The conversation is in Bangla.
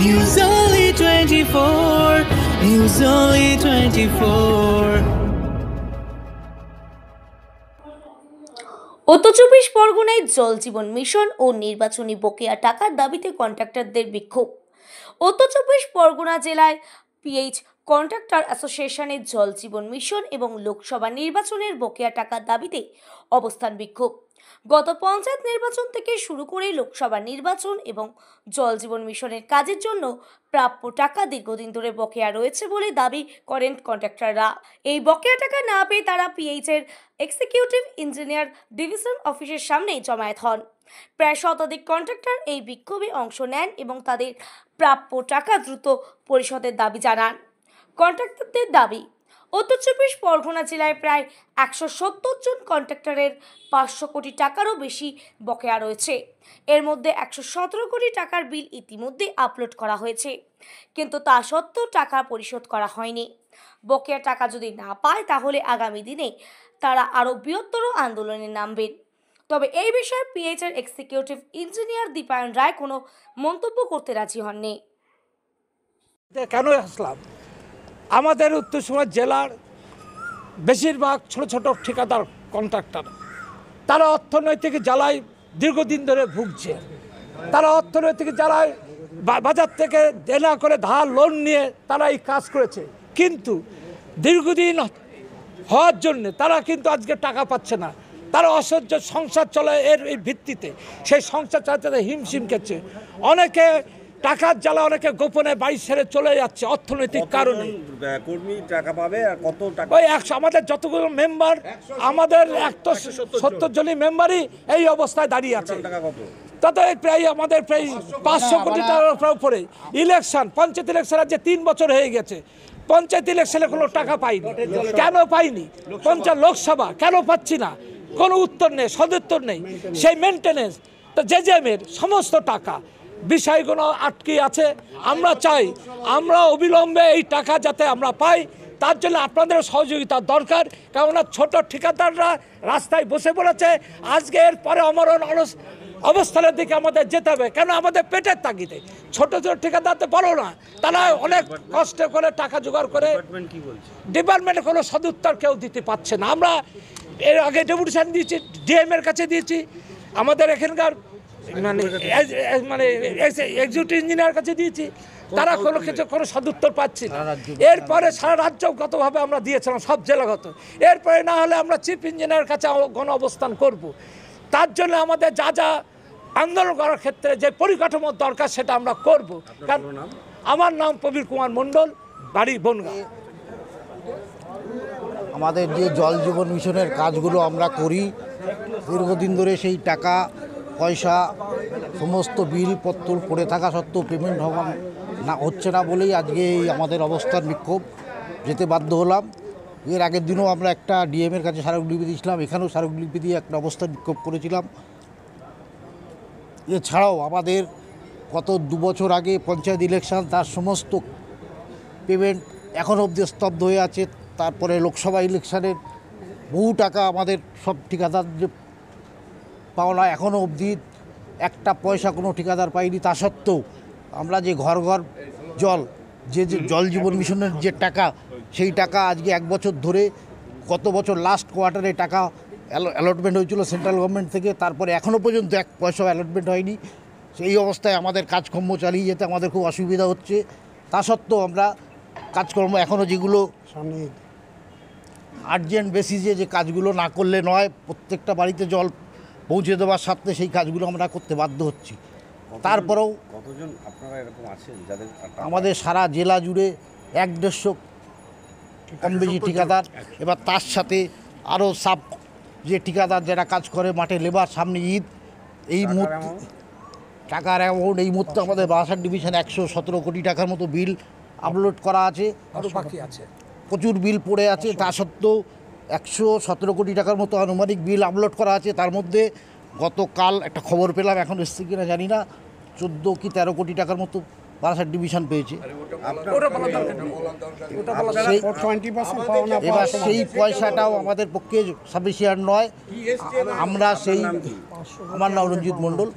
News Only 24. News Only 24. উত্তর চব্বিশ পরগনায় জল জীবন মিশন ও নির্বাচনী বকেয়া টাকার দাবিতে কন্ট্রাক্টরদের বিক্ষোভ। উত্তর চব্বিশ পরগনা জেলায় পিএইচ কন্ট্রাক্টর অ্যাসোসিয়েশনের জল জীবন মিশন এবং লোকসভা নির্বাচনের বকেয়া টাকার দাবিতে অবস্থান বিক্ষোভ। গত পঞ্চায়েত নির্বাচন থেকে শুরু করে লোকসভা নির্বাচন এবং জল জীবন মিশনের কাজের জন্য প্রাপ্য টাকা দীর্ঘদিন ধরে বকেয়া রয়েছে বলে দাবি করেন কন্ট্রাক্টররা। এই বকেয়া টাকা না পেয়ে তারা পিএইচ এর এক্সিকিউটিভ ইঞ্জিনিয়ার ডিভিশন অফিসের সামনে জমায়েত হন। প্রায় শতাধিক কন্ট্রাক্টর এই বিক্ষোভে অংশ নেন এবং তাদের প্রাপ্য টাকা দ্রুত পরিশোধের দাবি জানান। কন্ট্রাক্টরদের দাবি, উত্তর চব্বিশ পরগনা জেলায় প্রায় 170 জন কন্ট্রাক্টরের 500 কোটি টাকারও বেশি বকেয়া রয়েছে। এর মধ্যে 117 কোটি টাকার বিল ইতিমধ্যে আপলোড করা হয়েছে, কিন্তু তা সত্ত্বেও টাকা পরিশোধ করা হয়নি। বকেয়া টাকা যদি না পায় তাহলে আগামী দিনে তারা আরও বৃহত্তর আন্দোলনে নামবেন। তবে এই বিষয়ে পিএইচ এর এক্সিকিউটিভ ইঞ্জিনিয়ার দীপায়ন রায় কোনো মন্তব্য করতে রাজি হননি। কেন আসলাম? আমাদের উত্তর চব্বিশ জেলার বেশিরভাগ ছোট ছোট ঠিকাদার কন্ট্রাক্টর, তারা অর্থনৈতিক জ্বালায় দীর্ঘদিন ধরে ভুগছে। তারা অর্থনৈতিক জ্বালায় বাজার থেকে দেনা করে ধার লোন নিয়ে তারা এই কাজ করেছে, কিন্তু দীর্ঘদিন হওয়ার জন্য তারা কিন্তু আজকে টাকা পাচ্ছে না। তারা অসহ্য সংসার চলে এর এই ভিত্তিতে, সেই সংসার চালাতে হিমশিম খেচ্ছে। অনেকে টাকার জ্বালা, অনেকে গোপনে বাড়ি ছেড়ে চলে যাচ্ছে অর্থনৈতিক কারণে। কর্মী টাকা পাবে আর কত টাকা? ওই 100, আমাদের যতগুলো মেম্বার, আমাদের 170 জনই মেম্বারই এই অবস্থায় দাঁড়িয়ে আছে। তাতে প্রায় আমাদের প্রায় 500 কোটি টাকার উপরে। ইলেকশন, পঞ্চায়েত ইলেকশন আজ 3 বছর হয়ে গেছে, পঞ্চায়েত ইলেকশনে কোনো টাকা পাইনি। কেন পাইনি? পঞ্চায়েত লোকসভা কেন পাচ্ছি না? কোনো উত্তর নেই, সদুত্তর নেই। সেই মেনটেনেন্স জেজেমের সমস্ত টাকা বিষয়গুলো আটকে আছে। আমরা চাই আমরা অবিলম্বে এই টাকা যাতে আমরা পাই, তার জন্য আপনাদের সহযোগিতা দরকার। কেননা ছোট ঠিকাদাররা রাস্তায় বসে পড়েছে। আজকে এর পরে অমরণ অবস্থানের দিকে আমাদের যেতে হবে, কেন আমাদের পেটের তাগিদে। ছোট ছোট ঠিকাদারতে বলো না, তারা অনেক কষ্ট করে টাকা জোগাড় করে। ডিপার্টমেন্টে কোনো সদুত্তর কেউ দিতে পারছে না। আমরা এর আগে ডেপুটেশন দিয়েছি, ডিএম এর কাছে দিয়েছি, আমাদের এখানকার মানে এক্সিকিউটিভ ইঞ্জিনিয়ার কাছে দিয়েছি, তারা কোনো সদুত্তর পাচ্ছি না। এরপরে সারা রাজ্যগতভাবে আমরা দিয়েছিলাম, সব জেলাগত। এরপরে না হলে আমরা চিফ ইঞ্জিনিয়ারের কাছে গণ অবস্থান করব। তার জন্য আমাদের যা যা আন্দোলন করার ক্ষেত্রে যে পরিকাঠামো দরকার সেটা আমরা করব। কারণ আমার নাম প্রবীর কুমার মণ্ডল, বাড়ি বনগাঁ। আমাদের যে জল জীবন মিশনের কাজগুলো আমরা করি দীর্ঘদিন ধরে, সেই টাকা পয়সা সমস্ত বিলপত্র পড়ে থাকা সত্ত্বেও পেমেন্ট হচ্ছে না বলেই আজকে এই আমাদের অবস্থান বিক্ষোভ যেতে বাধ্য হলাম। এর আগের দিনও আমরা একটা ডিএমের কাছে স্মারকলিপি দিয়েছিলাম, এখানেও স্মারকলিপি দিয়ে একটা অবস্থান বিক্ষোভ করেছিলাম। এছাড়াও আমাদের গত 2 বছর আগে পঞ্চায়েত ইলেকশন, তার সমস্ত পেমেন্ট এখনও অবধি স্তব্ধ হয়ে আছে। তারপরে লোকসভা ইলেকশনের বহু টাকা আমাদের সব ঠিকাদারদের পাওনা, এখনও অবধি একটা পয়সা কোনো ঠিকাদার পাইনি। তা সত্ত্বেও আমরা যে ঘর ঘর জল, যে জল জীবন মিশনের যে টাকা, সেই টাকা আজকে 1 বছর ধরে, গত বছর লাস্ট কোয়ার্টারে টাকা অ্যালটমেন্ট হয়েছিল সেন্ট্রাল গভর্নমেন্ট থেকে, তারপরে এখনও পর্যন্ত 1 পয়সাও অ্যালটমেন্ট হয়নি। সেই অবস্থায় আমাদের কাজকর্ম চালিয়ে যেতে আমাদের খুব অসুবিধা হচ্ছে। তা সত্ত্বেও আমরা কাজকর্ম এখনও যেগুলো সামনে আর্জেন্ট বেসিসে যে কাজগুলো না করলে নয়, প্রত্যেকটা বাড়িতে জল পৌঁছে দেওয়ার সাথে সেই কাজগুলো আমরা করতে বাধ্য হচ্ছি। তারপরেও কতজন আপনারা এরকম আছেন যাদের আমাদের সারা জেলা জুড়ে 150 কম বেশি ঠিকাদার, এবার তার সাথে আরও যে ঠিকাদার যারা কাজ করে মাঠে লেবার, সামনে ঈদ, এই মুহূর্তে টাকার অ্যামাউন্ট এই মুহূর্তে আমাদের বারাসাত ডিভিশন 117 কোটি টাকার মতো বিল আপলোড করা আছে, আরও বাকি আছে, প্রচুর বিল পড়ে আছে। তা সত্ত্বেও 117 কোটি টাকার মতো আনুমানিক বিল আপলোড করা আছে। তার মধ্যে গতকাল একটা খবর পেলাম, এখন এসছে কিনা জানি না, 14 কি 13 কোটি টাকার মতো বারাসাত ডিভিশন পেয়েছে। এবার সেই পয়সাটাও আমাদের পক্ষে সাফিসিয়েন্ট নয়। আমরা সেই, আমার নাম রঞ্জিত মণ্ডল।